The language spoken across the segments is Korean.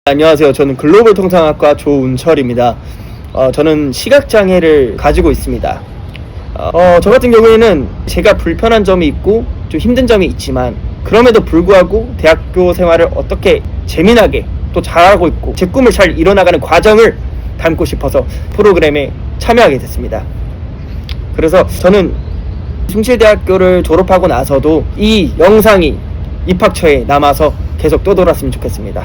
안녕하세요. 저는 글로벌 통상학과 조운철입니다. 저는 시각장애를 가지고 있습니다. 저 같은 경우에는 제가 불편한 점이 있고 좀 힘든 점이 있지만 그럼에도 불구하고 대학교 생활을 어떻게 재미나게 또 잘하고 있고 제 꿈을 잘 이뤄나가는 과정을 담고 싶어서 프로그램에 참여하게 됐습니다. 그래서 저는 숭실대학교를 졸업하고 나서도 이 영상이 입학처에 남아서 계속 떠돌았으면 좋겠습니다.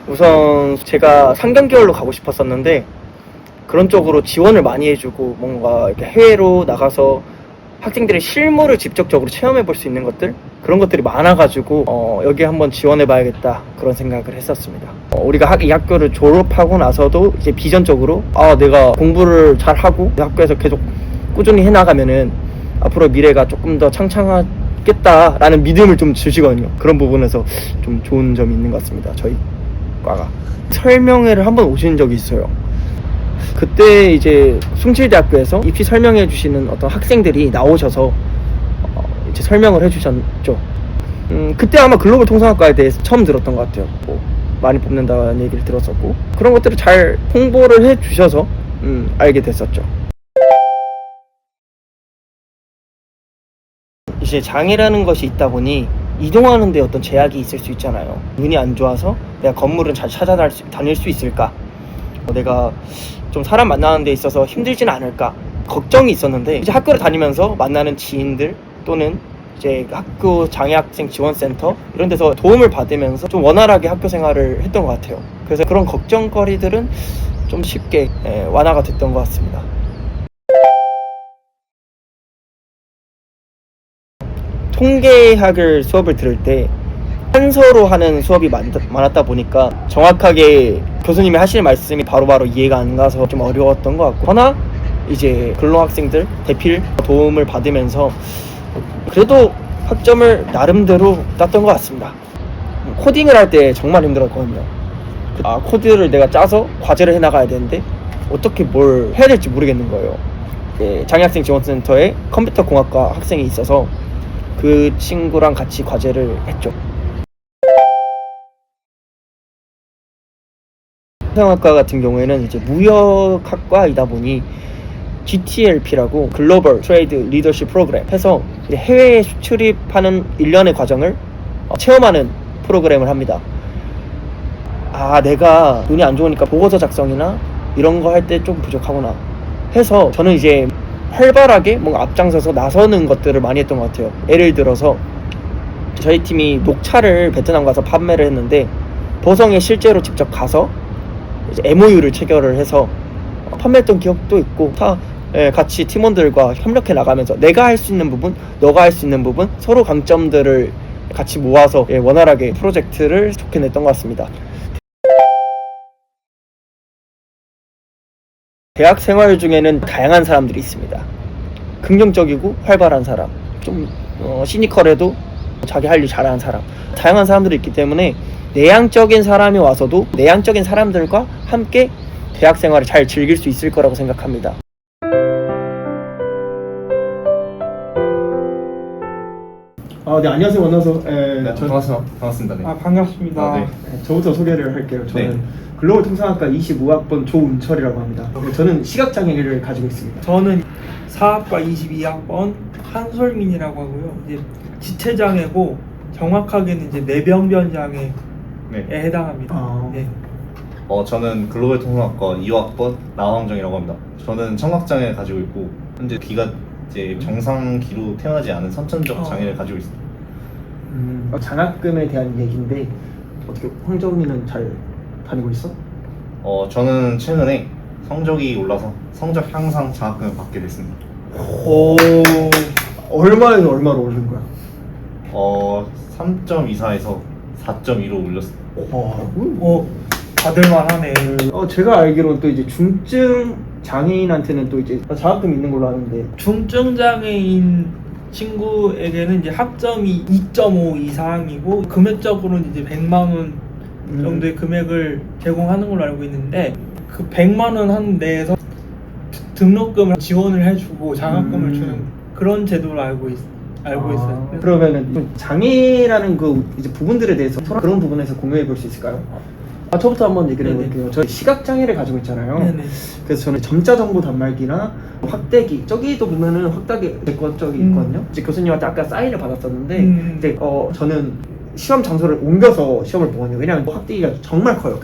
우선 제가 상경계열로 가고 싶었었는데 그런 쪽으로 지원을 많이 해주고 뭔가 이렇게 해외로 나가서 학생들의 실무를 직접적으로 체험해 볼 수 있는 것들, 그런 것들이 많아가지고 여기 한번 지원해 봐야겠다 그런 생각을 했었습니다. 우리가 이 학교를 졸업하고 나서도 이제 비전적으로 내가 공부를 잘하고 이 학교에서 계속 꾸준히 해나가면은 앞으로 미래가 조금 더 창창하겠다라는 믿음을 좀 주시거든요. 그런 부분에서 좀 좋은 점이 있는 것 같습니다. 저희 과가 설명회를 한번 오신 적이 있어요. 그때 이제 숭실대학교에서 입시 설명해 주시는 어떤 학생들이 나오셔서 이제 설명을 해 주셨죠. 그때 아마 글로벌 통상학과에 대해서 처음 들었던 것 같아요. 많이 뽑는다는 얘기를 들었었고 그런 것들을 잘 홍보를 해 주셔서 알게 됐었죠. 이제 장애라는 것이 있다 보니 이동하는 데 어떤 제약이 있을 수 있잖아요. 눈이 안 좋아서 내가 건물은 잘 다닐 수 있을까? 내가 좀 사람 만나는 데 있어서 힘들진 않을까? 걱정이 있었는데 이제 학교를 다니면서 만나는 지인들 또는 이제 학교 장애학생 지원센터 이런 데서 도움을 받으면서 좀 원활하게 학교 생활을 했던 것 같아요. 그래서 그런 걱정거리들은 좀 쉽게 완화가 됐던 것 같습니다. 통계학을 수업을 들을 때 한서로 하는 수업이 많았다 보니까 정확하게 교수님이 하시는 말씀이 바로바로 이해가 안 가서 좀 어려웠던 것 같고, 허나 이제 근로학생들 대필 도움을 받으면서 그래도 학점을 나름대로 땄던 것 같습니다. 코딩을 할 때 정말 힘들었거든요. 코드를 내가 짜서 과제를 해나가야 되는데 어떻게 뭘 해야 될지 모르겠는 거예요. 장애학생 지원센터에 컴퓨터공학과 학생이 있어서 그 친구랑 같이 과제를 했죠. 통상학과 같은 경우에는 이제 무역학과이다 보니 GTLP라고 글로벌 트레이드 리더십 프로그램 해서 이제 해외에 수출입하는 1년의 과정을 체험하는 프로그램을 합니다. 내가 눈이 안 좋으니까 보고서 작성이나 이런 거 할 때 좀 부족하구나 해서 저는 이제 활발하게 뭔가 앞장서서 나서는 것들을 많이 했던 것 같아요. 예를 들어서 저희 팀이 녹차를 베트남 가서 판매를 했는데 보성에 실제로 직접 가서 이제 MOU를 체결을 해서 판매했던 기억도 있고, 같이 팀원들과 협력해 나가면서 내가 할 수 있는 부분, 너가 할 수 있는 부분, 서로 강점들을 같이 모아서 원활하게 프로젝트를 좋게 냈던 것 같습니다. 대학 생활 중에는 다양한 사람들이 있습니다. 긍정적이고 활발한 사람, 좀 시니컬해도 자기 할 일 잘하는 사람, 다양한 사람들이 있기 때문에 내향적인 사람이 와서도 내향적인 사람들과 함께 대학 생활을 잘 즐길 수 있을 거라고 생각합니다. 네, 안녕하세요. 만나서 반갑습니다. 네. 반갑습니다. 네. 저부터 소개를 할게요. 저는 네. 글로벌 통상학과 25학번 조운철이라고 합니다. 저는 시각장애를 가지고 있습니다. 저는 사학과 22학번 한솔민이라고 하고요. 이제 지체장애고 정확하게는 이제 뇌병변 장애에 해당합니다. 네. 저는 글로벌 통상학과 2학번 나황정이라고 합니다. 저는 청각장애를 가지고 있고 현재 귀가 이제 정상귀로 태어나지 않은 선천적 장애를 가지고 있습니다. 장학금에 대한 얘기인데 어떻게 황정민은 잘 다니고 있어? 저는 최근에 성적이 올라서 성적 향상 장학금을 받게 됐습니다. 얼마에서 얼마로 오른 거야? 3.24에서 4.2로 올렸습니다. 받을만하네. 제가 알기로는 또 이제 중증 장애인한테는 또 이제 장학금이 있는 걸로 아는데 중증 장애인 친구에게는 이제 학점이 2.5 이상이고 금액적으로는 이제 100만 원 정도의 금액을 제공하는 걸로 알고 있는데 그 100만 원 한 내에서 등록금을 지원을 해주고 장학금을 주는 그런 제도로 알고 알고 있어요. 그러면은 장애라는 그 이제 부분들에 대해서 서로 그런 부분에서 공유해 볼 수 있을까요? 저부터 한번 얘기를 네네. 해볼게요. 저 시각 장애를 가지고 있잖아요. 네네. 그래서 저는 점자 정보 단말기나 확대기, 저기도 보면은 확대기 될 쪽이 있거든요. 이제 교수님한테 아까 사인을 받았었는데 이제 저는 시험 장소를 옮겨서 시험을 보거든요. 왜냐면 확대기가 정말 커요.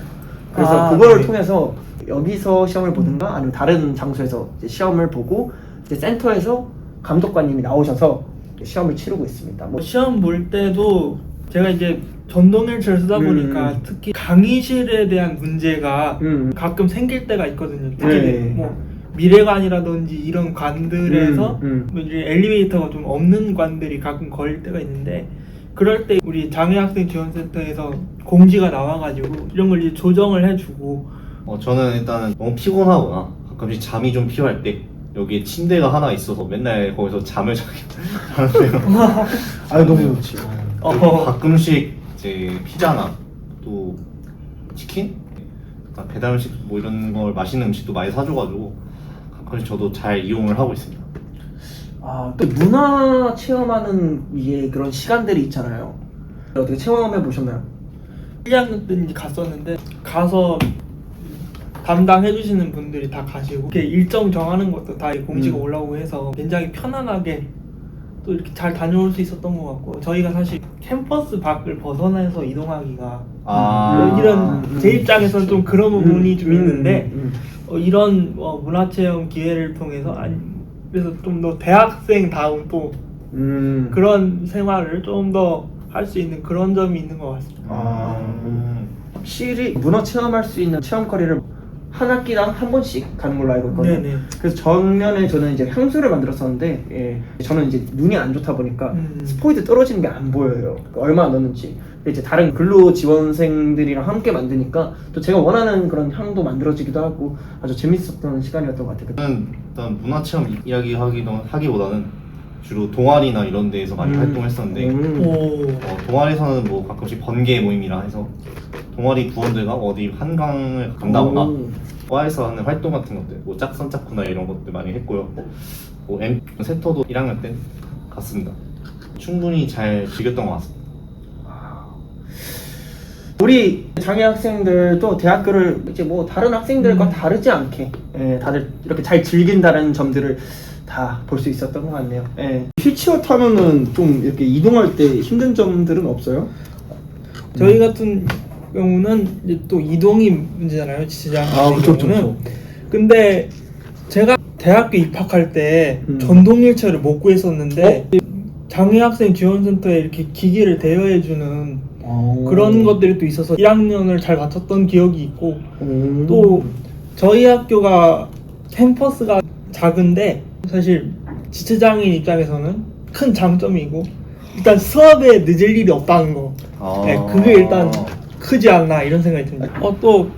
그래서 그거를 네. 통해서 여기서 시험을 보든가 아니면 다른 장소에서 이제 시험을 보고 이제 센터에서 감독관님이 나오셔서 시험을 치르고 있습니다. 뭐 시험 볼 때도 제가 이제 전동일체를 쓰다 보니까 특히 강의실에 대한 문제가 가끔 생길 때가 있거든요. 특히 네. 뭐 미래관이라든지 이런 관들에서 뭐 이제 엘리베이터가 좀 없는 관들이 가끔 걸릴 때가 있는데, 그럴 때 우리 장애학생 지원센터에서 공지가 나와가지고 이런 걸 이제 조정을 해주고. 저는 일단은 너무 피곤하거나 가끔씩 잠이 좀 필요할 때 여기 침대가 하나 있어서 맨날 거기서 잠을 자게 하는데요. 아유 너무 좋지. 그리고 가끔씩 이제 피자나 또 치킨, 배달 음식 뭐 이런 걸 맛있는 음식도 많이 사줘가지고 가끔씩 저도 잘 이용을 하고 있습니다. 또 문화 체험하는 이게 그런 시간들이 있잖아요. 어떻게 체험해 보셨나요? 1학년 때 이제 갔었는데, 가서 담당해 주시는 분들이 다 가시고 이렇게 일정 정하는 것도 다 공지가 올라오고 해서 굉장히 편안하게 또 이렇게 잘 다녀올 수 있었던 것 같고, 저희가 사실 캠퍼스 밖을 벗어나서 이동하기가 이런 제 입장에서는 좀 그런 부분이 좀 있는데 이런 문화체험 기회를 통해서 그래서 좀 더 대학생다운 또 그런 생활을 좀 더 할 수 있는 그런 점이 있는 것 같습니다. 확실히 문화 체험할 수 있는 체험거리를 한 학기당 한 번씩 가는 걸로 알고 있거든요. 네네. 그래서 작년에 저는 이제 향수를 만들었었는데, 저는 이제 눈이 안 좋다 보니까 스포이드 떨어지는 게 안 보여요. 얼마나 넣는지. 근데 이제 다른 근로 지원생들이랑 함께 만드니까 또 제가 원하는 그런 향도 만들어지기도 하고 아주 재밌었던 시간이었던 것 같아요. 저는 일단 문화체험 이야기 하기보다는 주로 동아리나 이런 데에서 많이 활동했었는데 동아리에서는 뭐 가끔씩 번개 모임이라 해서 동아리 부원들과 어디 한강을 간다거나 과에서 하는 활동 같은 것들, 뭐 짝선짝구나 이런 것들 많이 했고요. 뭐 세터도 1학년 때 갔습니다. 충분히 잘 즐겼던 것 같습니다. 우리 장애 학생들도 대학교를 이제 뭐 다른 학생들과 다르지 않게 다들 이렇게 잘 즐긴다는 점들을 다 볼 수 있었던 것 같네요. 휠체어 타면은 좀 이렇게 이동할 때 힘든 점들은 없어요? 저희 같은 경우는 이제 또 이동이 문제잖아요, 지장. 그쵸. 근데 제가 대학교 입학할 때 전동휠체어를 못 구했었는데 장애학생 지원센터에 이렇게 기기를 대여해주는 그런 것들이 또 있어서 1학년을 잘 마쳤던 기억이 있고, 또 저희 학교가 캠퍼스가 작은데 사실 지체장애인 입장에서는 큰 장점이고, 일단 수업에 늦을 일이 없다는 거. 그게 일단 크지 않나 이런 생각이 듭니다. 또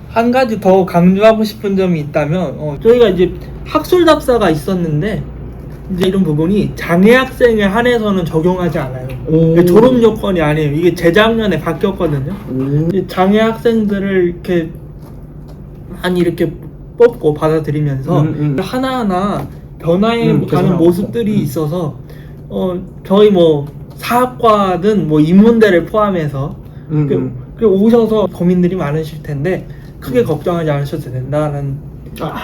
한 가지 더 강조하고 싶은 점이 있다면, 저희가 이제 학술답사가 있었는데 이제 이런 부분이 장애 학생에 한해서는 적용하지 않아요. 졸업 요건이 아니에요. 이게 재작년에 바뀌었거든요. 장애 학생들을 이렇게 많이 이렇게 뽑고 받아들이면서 하나하나 변화해 가는 모습들이 있어서 저희 뭐 사학과든 뭐 인문대를 포함해서 그 오셔서 고민들이 많으실 텐데 크게 걱정하지 않으셔도 된다는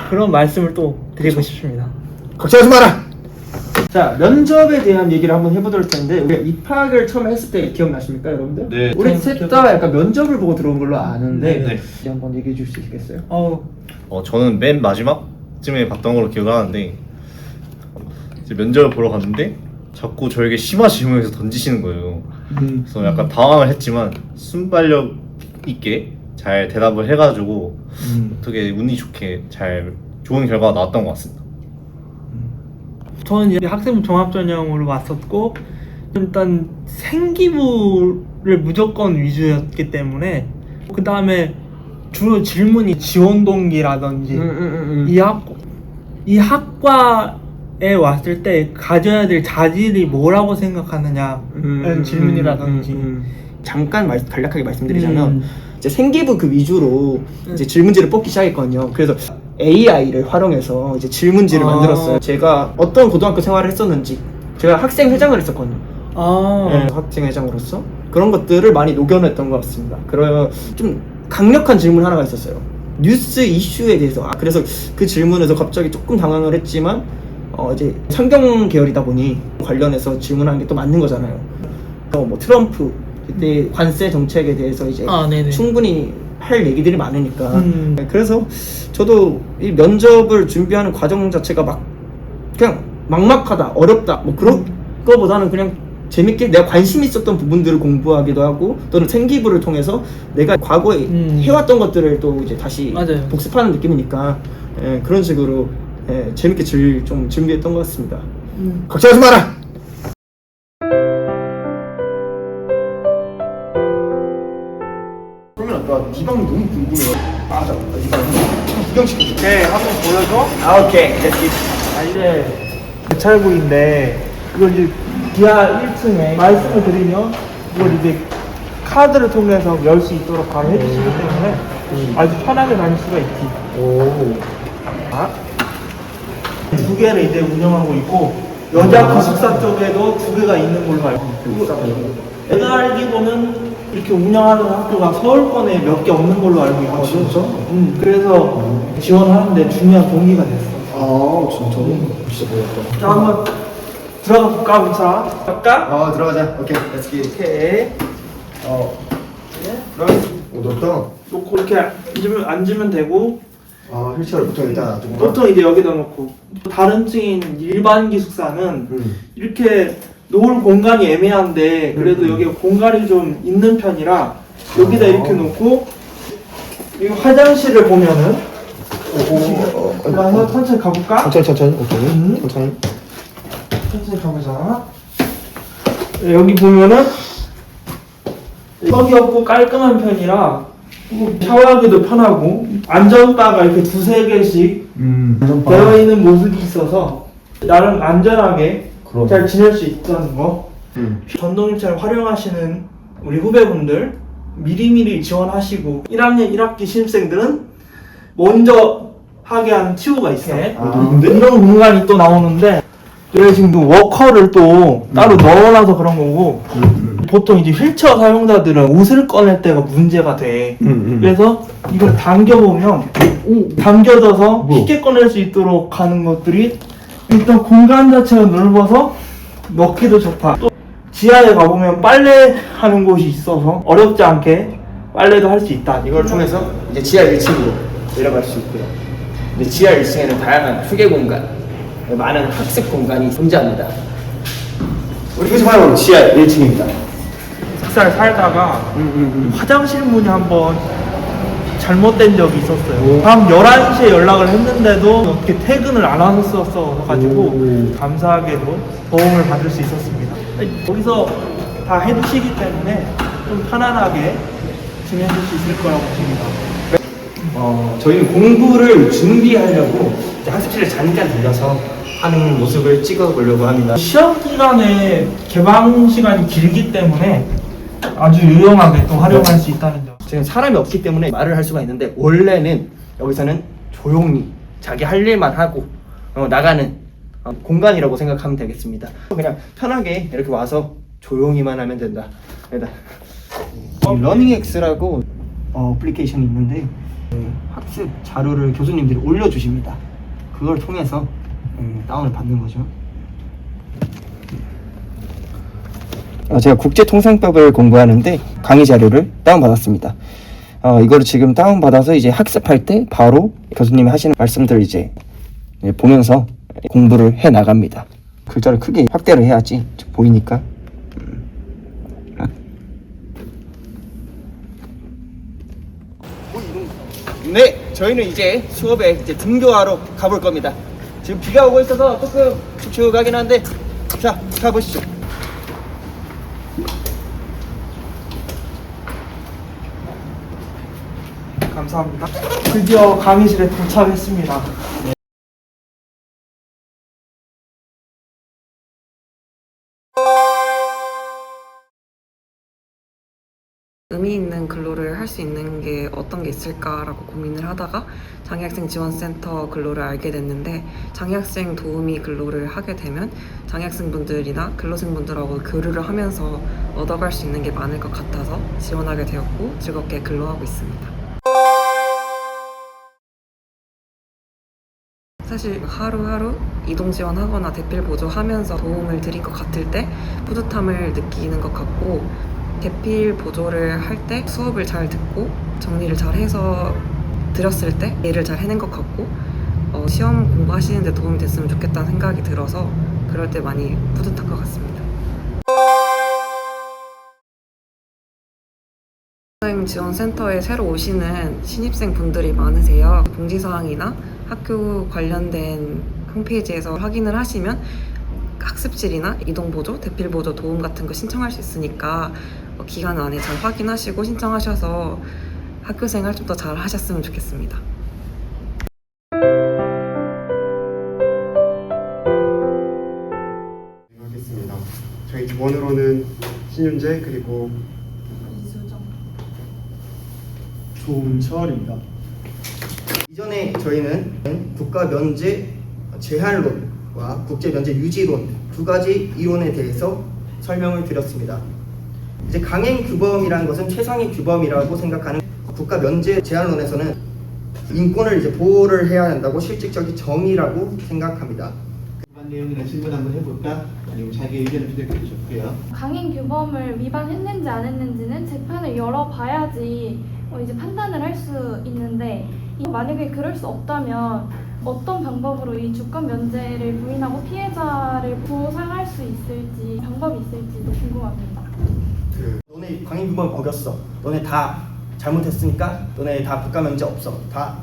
그런 말씀을 또 드리고 싶습니다. 걱정하지 마라! 자, 면접에 대한 얘기를 한번 해보도록 텐데, 우리가 입학을 처음에 했을 때 기억나십니까, 여러분들? 네. 우리 셋 다 약간 면접을 보고 들어온 걸로 아는데 네. 이제 한번 얘기해 줄 수 있겠어요? 저는 맨 마지막쯤에 봤던 걸로 기억을 하는데, 이제 면접을 보러 갔는데 자꾸 저에게 심화 질문에서 던지시는 거예요. 그래서 약간 당황을 했지만 순발력 있게 잘 대답을 해가지고 어떻게 운이 좋게 잘 좋은 결과가 나왔던 것 같습니다. 저는 이제 학생부 종합전형으로 왔었고, 일단 생기부를 무조건 위주였기 때문에, 그 다음에 주로 질문이 지원 동기라든지 이 학과에 왔을 때 가져야 될 자질이 뭐라고 생각하느냐 이런 질문이라든지. 잠깐 간략하게 말씀드리자면 이제 생기부 그 위주로 이제 질문지를 뽑기 시작했거든요. 그래서 AI를 활용해서 이제 질문지를 만들었어요. 제가 어떤 고등학교 생활을 했었는지, 제가 학생 회장을 했었거든요. 아, 네, 학생 회장으로서 그런 것들을 많이 녹여냈던 것 같습니다. 그런 좀 강력한 질문 하나가 있었어요. 뉴스 이슈에 대해서. 그래서 그 질문에서 갑자기 조금 당황을 했지만 이제 상경 계열이다 보니 관련해서 질문하는 게 또 맞는 거잖아요. 뭐 트럼프 그때 관세 정책에 대해서 이제 네네. 충분히 할 얘기들이 많으니까. 그래서 저도 이 면접을 준비하는 과정 자체가 막 그냥 막막하다, 어렵다, 뭐 그런 거보다는 그냥 재밌게 내가 관심 있었던 부분들을 공부하기도 하고 또는 생기부를 통해서 내가 과거에 해왔던 것들을 또 이제 다시 맞아요. 복습하는 느낌이니까 그런 식으로 재밌게 좀 준비했던 것 같습니다. 걱정하지 마라. 그러면 아까 네 방이 너무 궁금해요. 맞아, 네 방 구경시켜줄게. 네, 한번 보여줘. 오케이. 이제 개찰구인데 이걸 이제 지하 1층에 말씀을 드리면 이걸 이제 카드를 통해서 열 수 있도록 바로 해주시기 때문에 아주 편하게 다닐 수가 있지. 두 개를 이제 운영하고 있고 여자 기숙사 쪽에도 두 개가 있는 걸로 알고 있고 내가 알기로는 이렇게 운영하는 학교가 서울권에 몇 개 없는 걸로 알고 있거든. 진짜? 그래서 지원하는데 중요한 동기가 됐어. 진짜? 진짜 몰랐다. 자, 한번 들어가 볼까, 우리 차? 갈까? 들어가자. 오케이. Let's get it. 넓다. 놓고 이렇게 앉으면 되고 휠체어를 보통 일단 놔두고. 보통 이제 여기다 놓고 다른 층인 일반 기숙사는 이렇게 놓을 공간이 애매한데 그래도 여기 공간이 좀 있는 편이라 여기다 이렇게 놓고 이 화장실을 보면은 가서 천천히 가볼까? 천천히. 오케이. 천천히 가보자. 여기 보면은 턱이 없고 깔끔한 편이라 샤워하기도 편하고 앉았다가 이렇게 두세 개씩 되어 있는 모습이 있어서 나름 안전하게 잘 지낼 수 있다는 거. 전동일체를 활용하시는 우리 후배분들 미리미리 지원하시고 1학년 1학기 신입생들은 먼저 하게 하는 튜브가 있어요. 이런 공간이 또 나오는데 여기 지금 또 워커를 또 따로 넣어놔서 그런 거고 보통 이제 휠체어 사용자들은 옷을 꺼낼 때가 문제가 돼. 그래서 이걸 당겨보면 당겨져서 쉽게 꺼낼 수 있도록 하는 것들이 일단 공간 자체가 넓어서 넣기도 좋다. 또 지하에 가보면 빨래하는 곳이 있어서 어렵지 않게 빨래도 할 수 있다. 이걸 통해서 이제 지하 1층으로 내려갈 수 있고요. 이제 지하 1층에는 다양한 휴게 공간, 많은 학습 공간이 존재합니다. 우리 교수 바로 지하 1층입니다. 식사를 살다가 화장실 문이 한번 잘못된 적이 있었어요. 밤 11시에 연락을 했는데도 어떻게 퇴근을 안 하셨어가지고 감사하게도 도움을 받을 수 있었습니다. 여기서 다 해주시기 때문에 좀 편안하게 진행할 수 있을 거라고 봅니다. 저희는 공부를 준비하려고 이제 학습실에 잠깐 들려서 하는 모습을 찍어보려고 합니다. 시험 기간에 개방 시간이 길기 때문에 아주 유용하게 또 활용할 수 있다는 점. 지금 사람이 없기 때문에 말을 할 수가 있는데 원래는 여기서는 조용히 자기 할 일만 하고 나가는 공간이라고 생각하면 되겠습니다. 그냥 편하게 이렇게 와서 조용히만 하면 된다. 러닝엑스라고 어플리케이션이 있는데 학습 자료를 교수님들이 올려주십니다. 그걸 통해서 다운을 받는 거죠. 제가 국제통상법을 공부하는데 강의 자료를 다운받았습니다. 이거를 지금 다운받아서 이제 학습할 때 바로 교수님이 하시는 말씀들 이제 보면서 공부를 해 나갑니다. 글자를 크게 확대를 해야지 보이니까. 네, 저희는 이제 수업에 이제 등교하러 가볼 겁니다. 지금 비가 오고 있어서 조금 축축하긴 한데, 자, 가보시죠. 감사합니다. 드디어 강의실에 도착했습니다. 의미 있는 근로를 할 수 있는 게 어떤 게 있을까라고 고민을 하다가 장애학생 지원센터 근로를 알게 됐는데, 장애학생 도우미 근로를 하게 되면 장애학생분들이나 근로생분들하고 교류를 하면서 얻어갈 수 있는 게 많을 것 같아서 지원하게 되었고 즐겁게 근로하고 있습니다. 사실 하루하루 이동 지원하거나 대필 보조하면서 도움을 드릴 것 같을 때 뿌듯함을 느끼는 것 같고, 대필 보조를 할 때 수업을 잘 듣고 정리를 잘 해서 드렸을 때 일을 잘 해낸 것 같고, 시험 공부하시는데 도움이 됐으면 좋겠다는 생각이 들어서 그럴 때 많이 뿌듯한 것 같습니다. 지원센터에 새로 오시는 신입생 분들이 많으세요. 공지사항이나 학교 관련된 홈페이지에서 확인을 하시면 학습실이나 이동보조, 대필보조 도움 같은 거 신청할 수 있으니까 기간 안에 잘 확인하시고 신청하셔서 학교생활 좀 더 잘 하셨으면 좋겠습니다. 하겠습니다. 저희 조원으로는 신윤재 그리고 조은철입니다. 이전에 저희는 국가 면제 제한론과 국제 면제 유지론 두 가지 이론에 대해서 설명을 드렸습니다. 이제 강행 규범이라는 것은 최상의 규범이라고 생각하는, 국가 면제 제한론에서는 인권을 이제 보호를 해야 한다고 실질적인 정의라고 생각합니다. 위반 내용이나 질문 한번 해볼까? 아니면 자기 의견을 부탁해 주셨고요. 강행 규범을 위반했는지 안 했는지는 재판을 열어봐야지 이제 판단을 할 수 있는데, 만약에 그럴 수 없다면 어떤 방법으로 이 주권 면제를 부인하고 피해자를 보상할 수 있을지, 방법이 있을지도 궁금합니다. 너네 강행 규범을 어겼어. 너네 다 잘못했으니까 너네 다 국가 면제 없어. 다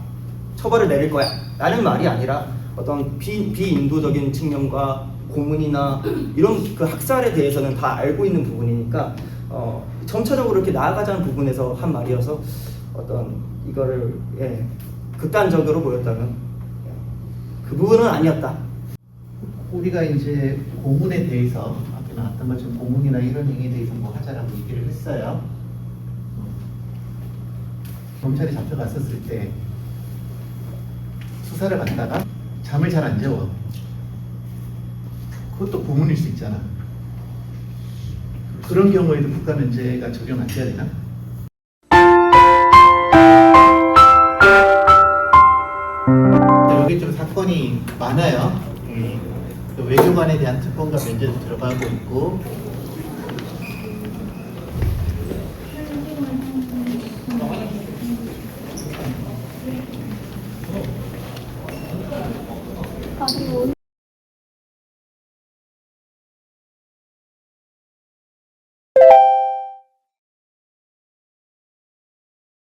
처벌을 내릴 거야. 라는 말이 아니라 어떤 비인도적인 측면과 고문이나 이런 그 학살에 대해서는 다 알고 있는 부분이니까 점차적으로 이렇게 나아가자는 부분에서 한 말이어서 어떤 이거를 극단적으로 보였다면 그 부분은 아니었다. 우리가 이제 고문에 대해서 아까 나왔던 것처럼 고문이나 이런 행위에 대해서 뭐 하자라고 얘기를 했어요. 경찰이 잡혀갔었을 때 수사를 받다가 잠을 잘 안 재워. 그것도 고문일 수 있잖아. 그런 경우에도 국가 면제가 적용 안 돼야 되나? 여기 좀 사건이 많아요. 외교관에 대한 특권과 면제도 들어가고 있고,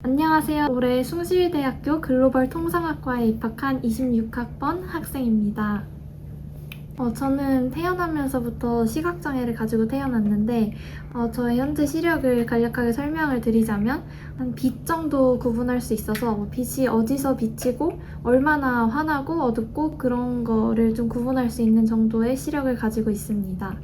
안녕하세요. 올해 숭실대학교 글로벌 통상학과에 입학한 26학번 학생입니다. 저는 태어나면서부터 시각장애를 가지고 태어났는데, 저의 현재 시력을 간략하게 설명을 드리자면 한 빛 정도 구분할 수 있어서 빛이 어디서 비치고 얼마나 환하고 어둡고 그런 거를 좀 구분할 수 있는 정도의 시력을 가지고 있습니다.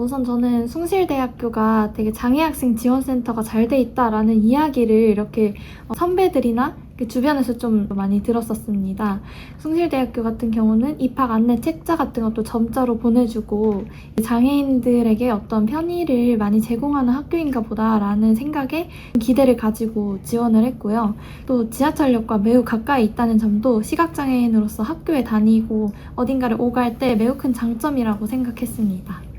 우선 저는 숭실대학교가 되게 장애학생 지원센터가 잘 돼 있다라는 이야기를 이렇게 선배들이나 주변에서 좀 많이 들었었습니다. 숭실대학교 같은 경우는 입학 안내 책자 같은 것도 점자로 보내주고 장애인들에게 어떤 편의를 많이 제공하는 학교인가 보다라는 생각에 기대를 가지고 지원을 했고요. 또 지하철역과 매우 가까이 있다는 점도 시각장애인으로서 학교에 다니고 어딘가를 오갈 때 매우 큰 장점이라고 생각했습니다.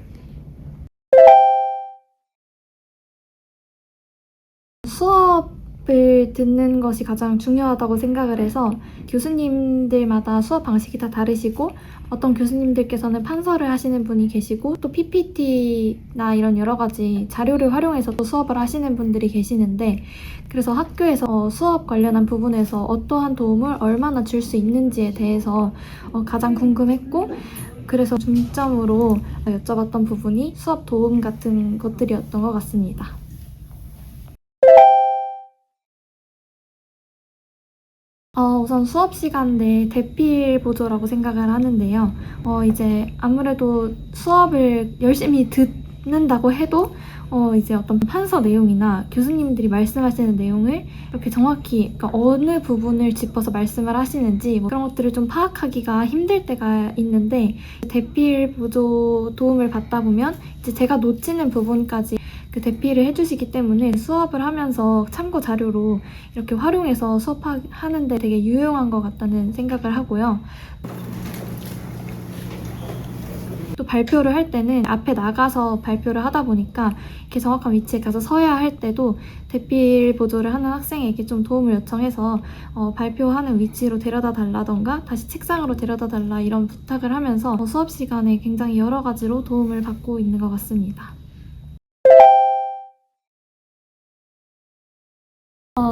수업을 듣는 것이 가장 중요하다고 생각을 해서 교수님들마다 수업 방식이 다 다르시고, 어떤 교수님들께서는 판서를 하시는 분이 계시고 또 PPT나 이런 여러 가지 자료를 활용해서 또 수업을 하시는 분들이 계시는데, 그래서 학교에서 수업 관련한 부분에서 어떠한 도움을 얼마나 줄 수 있는지에 대해서 가장 궁금했고, 그래서 중점으로 여쭤봤던 부분이 수업 도움 같은 것들이었던 것 같습니다. 우선 수업 시간 내 대필 보조라고 생각을 하는데요. 이제 아무래도 수업을 열심히 듣는다고 해도 이제 어떤 판서 내용이나 교수님들이 말씀하시는 내용을 이렇게 정확히, 그러니까 어느 부분을 짚어서 말씀을 하시는지 그런 것들을 좀 파악하기가 힘들 때가 있는데, 대필 보조 도움을 받다 보면 이제 제가 놓치는 부분까지 그 대필을 해주시기 때문에 수업을 하면서 참고 자료로 이렇게 활용해서 수업하는데 되게 유용한 것 같다는 생각을 하고요. 또 발표를 할 때는 앞에 나가서 발표를 하다 보니까 이렇게 정확한 위치에 가서 서야 할 때도 대필 보조를 하는 학생에게 좀 도움을 요청해서 발표하는 위치로 데려다 달라던가 다시 책상으로 데려다 달라 이런 부탁을 하면서 수업 시간에 굉장히 여러 가지로 도움을 받고 있는 것 같습니다.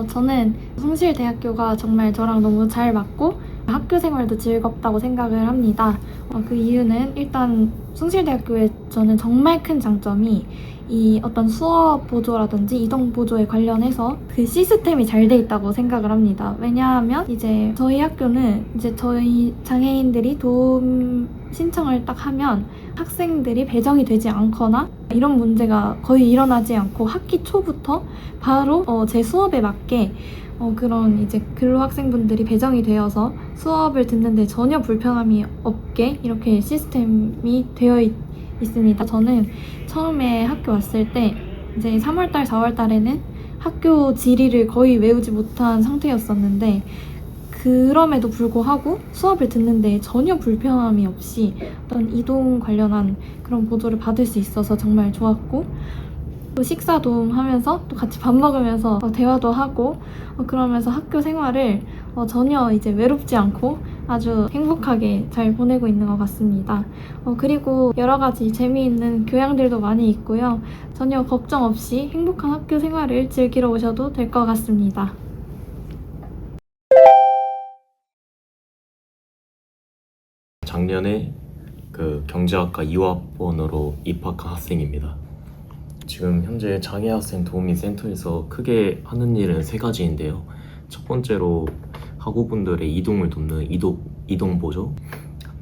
저는 숭실대학교가 정말 저랑 너무 잘 맞고 학교 생활도 즐겁다고 생각을 합니다. 그 이유는 일단 숭실대학교에 저는 정말 큰 장점이 이 어떤 수업 보조라든지 이동 보조에 관련해서 그 시스템이 잘 돼 있다고 생각을 합니다. 왜냐하면 이제 저희 학교는 이제 저희 장애인들이 도움 신청을 딱 하면 학생들이 배정이 되지 않거나 이런 문제가 거의 일어나지 않고 학기 초부터 바로 제 수업에 맞게 그런 이제 근로 학생분들이 배정이 되어서 수업을 듣는데 전혀 불편함이 없게 이렇게 시스템이 되어 있습니다. 저는 처음에 학교 왔을 때 이제 3월달, 4월달에는 학교 지리를 거의 외우지 못한 상태였었는데 그럼에도 불구하고 수업을 듣는데 전혀 불편함이 없이 어떤 이동 관련한 그런 보조를 받을 수 있어서 정말 좋았고, 또 식사 도움하면서 또 같이 밥 먹으면서 대화도 하고 그러면서 학교 생활을 전혀 이제 외롭지 않고 아주 행복하게 잘 보내고 있는 것 같습니다. 그리고 여러 가지 재미있는 교양들도 많이 있고요. 전혀 걱정 없이 행복한 학교 생활을 즐기러 오셔도 될 것 같습니다. 작년에 그 경제학과 2학번으로 입학한 학생입니다. 지금 현재 장애학생 도우미 센터에서 크게 하는 일은 3가지인데요. 첫 번째로 학우분들의 이동을 돕는 이동 보조,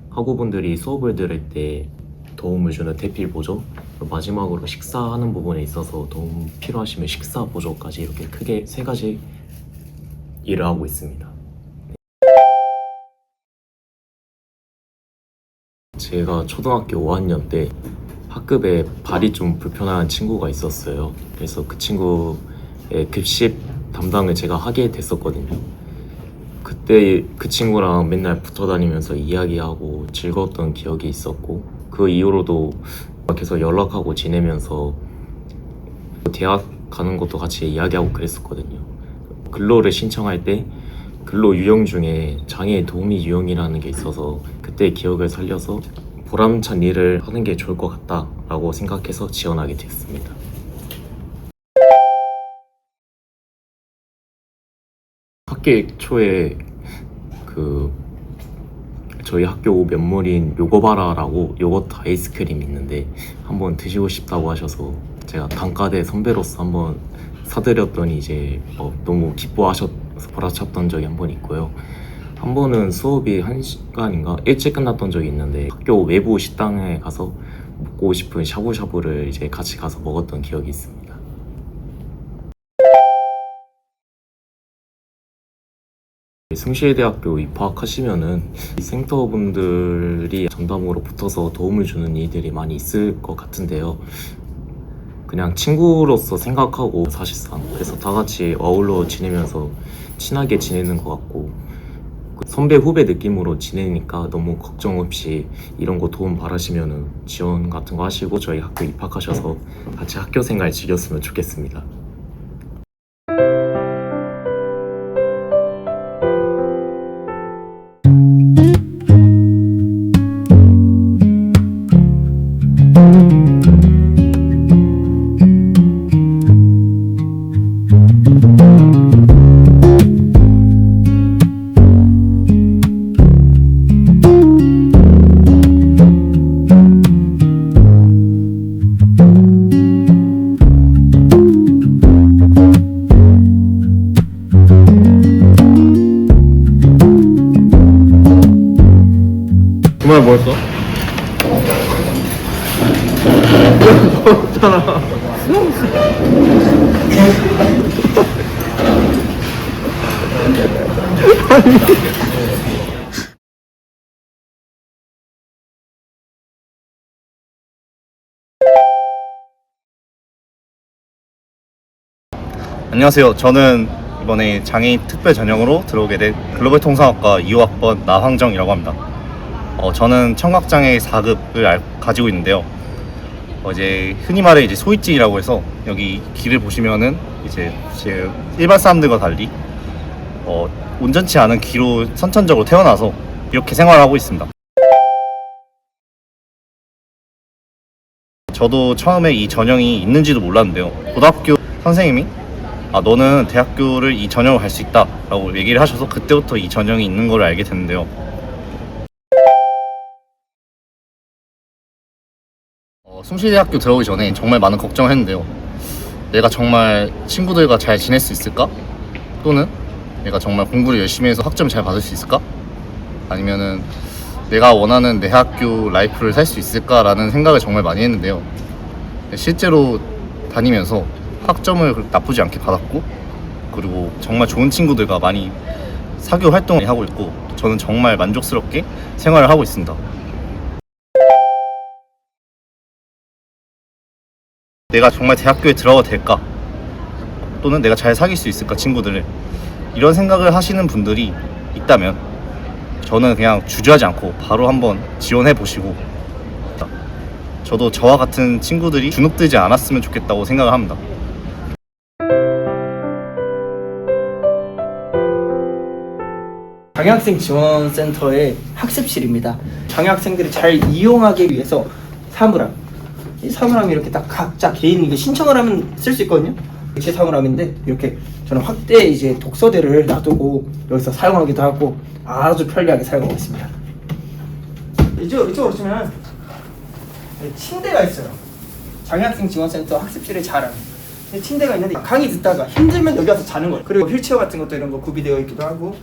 학우분들이 수업을 들을 때 도움을 주는 대필 보조, 마지막으로 식사하는 부분에 있어서 도움 필요하시면 식사 보조까지 이렇게 크게 3가지 일을 하고 있습니다. 제가 초등학교 5학년 때 학급에 발이 좀 불편한 친구가 있었어요. 그래서 그 친구의 급식 담당을 제가 하게 됐었거든요. 그때 그 친구랑 맨날 붙어 다니면서 이야기하고 즐거웠던 기억이 있었고, 그 이후로도 계속 연락하고 지내면서 대학 가는 것도 같이 이야기하고 그랬었거든요. 근로를 신청할 때 근로 유형 중에 장애 도우미 유형이라는 게 있어서 그때 기억을 살려서 보람찬 일을 하는 게 좋을 것 같다라고 생각해서 지원하게 됐습니다. 학기 초에 저희 학교 면모린 요거바라라고 요거트 아이스크림이 있는데 한번 드시고 싶다고 하셔서 제가 단과대 선배로서 한번 사드렸더니 이제 너무 기뻐하셔서 보라찼던 적이 한 번 있고요. 한 번은 수업이 1시간인가 일찍 끝났던 적이 있는데 학교 외부 식당에 가서 먹고 싶은 샤브샤브를 이제 같이 가서 먹었던 기억이 있습니다. 숭실대학교 입학하시면은 센터분들이 전담으로 붙어서 도움을 주는 일들이 많이 있을 것 같은데요. 그냥 친구로서 생각하고 사실상 그래서 다 같이 어울러 지내면서 친하게 지내는 것 같고, 선배 후배 느낌으로 지내니까 너무 걱정 없이 이런 거 도움 바라시면은 지원 같은 거 하시고 저희 학교 입학하셔서 같이 학교 생활 즐겼으면 좋겠습니다. 이번에 뭐였어? 안녕하세요. 저는 이번에 장애인 특별 전형으로 들어오게 된 글로벌 통상학과 2호학번 나황정이라고 합니다. 저는 청각장애 4급을 가지고 있는데요. 이제 흔히 말해 이제 소이증이라고 해서 여기 길을 보시면은 이제 제 일반 사람들과 달리 온전치 않은 귀로 선천적으로 태어나서 이렇게 생활을 하고 있습니다. 저도 처음에 이 전형이 있는지도 몰랐는데요. 고등학교 선생님이 너는 대학교를 이 전형으로 갈 수 있다 라고 얘기를 하셔서 그때부터 이 전형이 있는 걸 알게 됐는데요. 숭실대학교 들어오기 전에 정말 많은 걱정을 했는데요. 내가 정말 친구들과 잘 지낼 수 있을까? 또는 내가 정말 공부를 열심히 해서 학점을 잘 받을 수 있을까? 아니면은 내가 원하는 내 학교 라이프를 살 수 있을까라는 생각을 정말 많이 했는데요. 실제로 다니면서 학점을 나쁘지 않게 받았고, 그리고 정말 좋은 친구들과 많이 사교 활동을 하고 있고, 저는 정말 만족스럽게 생활을 하고 있습니다. 내가 정말 대학교에 들어가도 될까? 또는 내가 잘 사귈 수 있을까, 친구들을? 이런 생각을 하시는 분들이 있다면 저는 그냥 주저하지 않고 바로 한번 지원해 보시고, 저도 저와 같은 친구들이 주눅들지 않았으면 좋겠다고 생각을 합니다. 장애학생 지원센터의 학습실입니다. 장애학생들이 잘 이용하기 위해서 사물함, 이 사물함이 이렇게 딱 각자 개인 이게 신청을 하면 쓸 수 있거든요. 제 사물함인데 이렇게 저는 확대 이제 독서대를 놔두고 여기서 사용하기도 하고 아주 편리하게 사용하고 있습니다. 이쪽으로 오시면 침대가 있어요. 장애학생 지원센터 학습실의 자랑. 침대가 있는데 강의 듣다가 힘들면 여기 와서 자는 거예요. 그리고 휠체어 같은 것도 이런 거 구비되어 있기도 하고.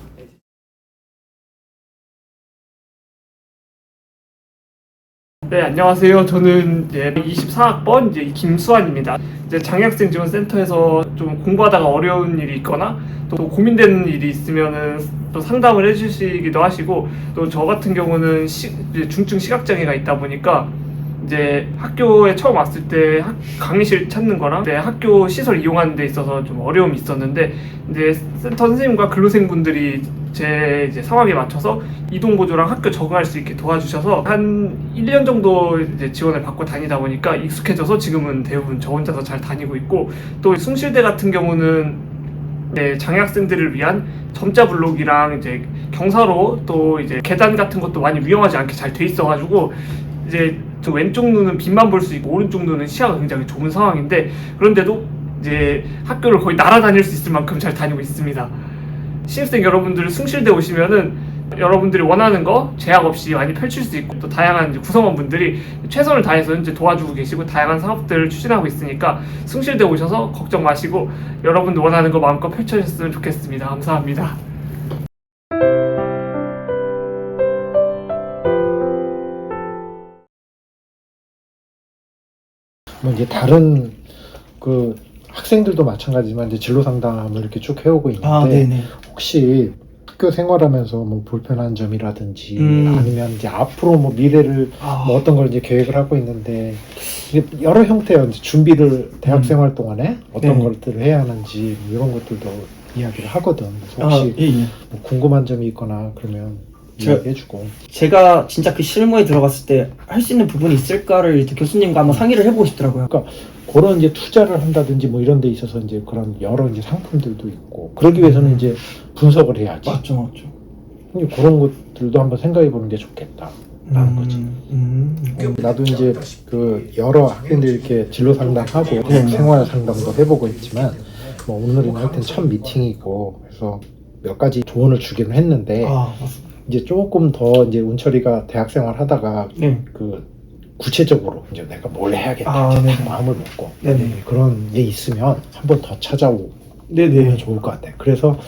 네, 안녕하세요. 저는 이제 24학번 이제 김수환입니다. 이제 장애학생 지원센터에서 좀 공부하다가 어려운 일이 있거나 또 고민되는 일이 있으면은 또 상담을 해주시기도 하시고, 또 저 같은 경우는 이제 중증 시각장애가 있다 보니까 이제 학교에 처음 왔을 때 강의실 찾는 거랑 이제 학교 시설 이용하는 데 있어서 좀 어려움이 있었는데, 이제 센터 선생님과 근로생분들이 제 이제 상황에 맞춰서 이동보조랑 학교 적응할 수 있게 도와주셔서 한 1년 정도 이제 지원을 받고 다니다 보니까 익숙해져서 지금은 대부분 저 혼자서 잘 다니고 있고, 또 숭실대 같은 경우는 장애학생들을 위한 점자 블록이랑 이제 경사로 또 이제 계단 같은 것도 많이 위험하지 않게 잘 돼 있어가지고 이제 저 왼쪽 눈은 빛만 볼 수 있고 오른쪽 눈은 시야가 굉장히 좋은 상황인데, 그런데도 이제 학교를 거의 날아다닐 수 있을 만큼 잘 다니고 있습니다. 신입생 여러분들 숭실대 오시면은 여러분들이 원하는 거 제약 없이 많이 펼칠 수 있고, 또 다양한 이제 구성원분들이 최선을 다해서 이제 도와주고 계시고 다양한 사업들을 추진하고 있으니까 숭실대 오셔서 걱정 마시고 여러분들 원하는 거 마음껏 펼쳐주셨으면 좋겠습니다. 감사합니다. 뭐 이제 다른 그 학생들도 마찬가지지만 이제 진로 상담을 이렇게 쭉 해오고 있는데 혹시 학교 생활하면서 뭐 불편한 점이라든지 아니면 이제 앞으로 뭐 미래를 뭐 어떤 걸 이제 계획을 하고 있는데 이제 여러 형태의 이제 준비를 대학 생활 동안에 어떤 것들을 해야 하는지 뭐 이런 것들도 이야기를 하거든. 그래서 혹시 뭐 궁금한 점이 있거나 그러면 이야기해주고. 제가 진짜 그 실무에 들어갔을 때 할 수 있는 부분이 있을까를 이제 교수님과 한번 상의를 해보고 싶더라고요. 그러니까 그런 이제 투자를 한다든지 뭐 이런 데 있어서 이제 그런 여러 이제 상품들도 있고 그러기 위해서는 이제 분석을 해야지. 맞죠. 그런 것들도 한번 생각해 보는 게 좋겠다. 라는 거지. 나도 이제 그 여러 학생들 이렇게 진로 상담하고 생활 상담도 해보고 있지만 뭐 오늘은 하여튼 첫 미팅이고 그래서 몇 가지 조언을 주기는 했는데 이제 조금 더 이제 운철이가 대학 생활 하다가 그 구체적으로 이제 내가 뭘 해야겠다 마음을 먹고 그런 게 있으면 한 번 더 찾아오면 좋을 것 같아. 그래서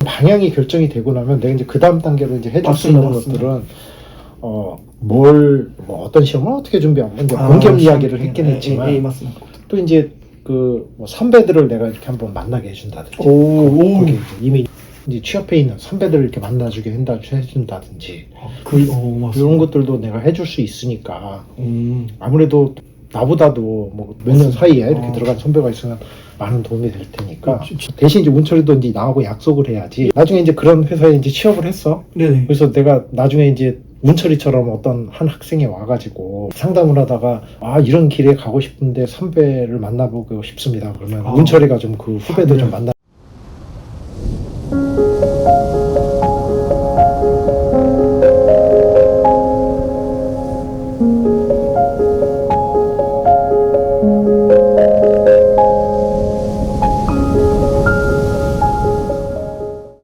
방향이 결정이 되고 나면 내가 이제 그 다음 단계로 이제 해줄 수 있는 것들은 뭐 어떤 시험을 어떻게 준비하고 이제 본격 이야기를 했긴 했지만 맞습니다. 또 이제 뭐 선배들을 내가 이렇게 한번 만나게 해준다든지 거기 이제 이미 이제 취업해 있는 선배들을 이렇게 만나주게 해준다든지 이런 것들도 내가 해줄 수 있으니까 아무래도 나보다도 뭐 몇 년 사이에 이렇게 들어간 선배가 있으면 많은 도움이 될 테니까 대신 이제 운철이도 이제 나하고 약속을 해야지. 나중에 이제 그런 회사에 이제 취업을 했어. 네네. 그래서 내가 나중에 이제 운철이처럼 어떤 한 학생이 와가지고 상담을 하다가 이런 길에 가고 싶은데 선배를 만나보고 싶습니다. 그러면 운철이가 좀 그 후배도 좀 만나.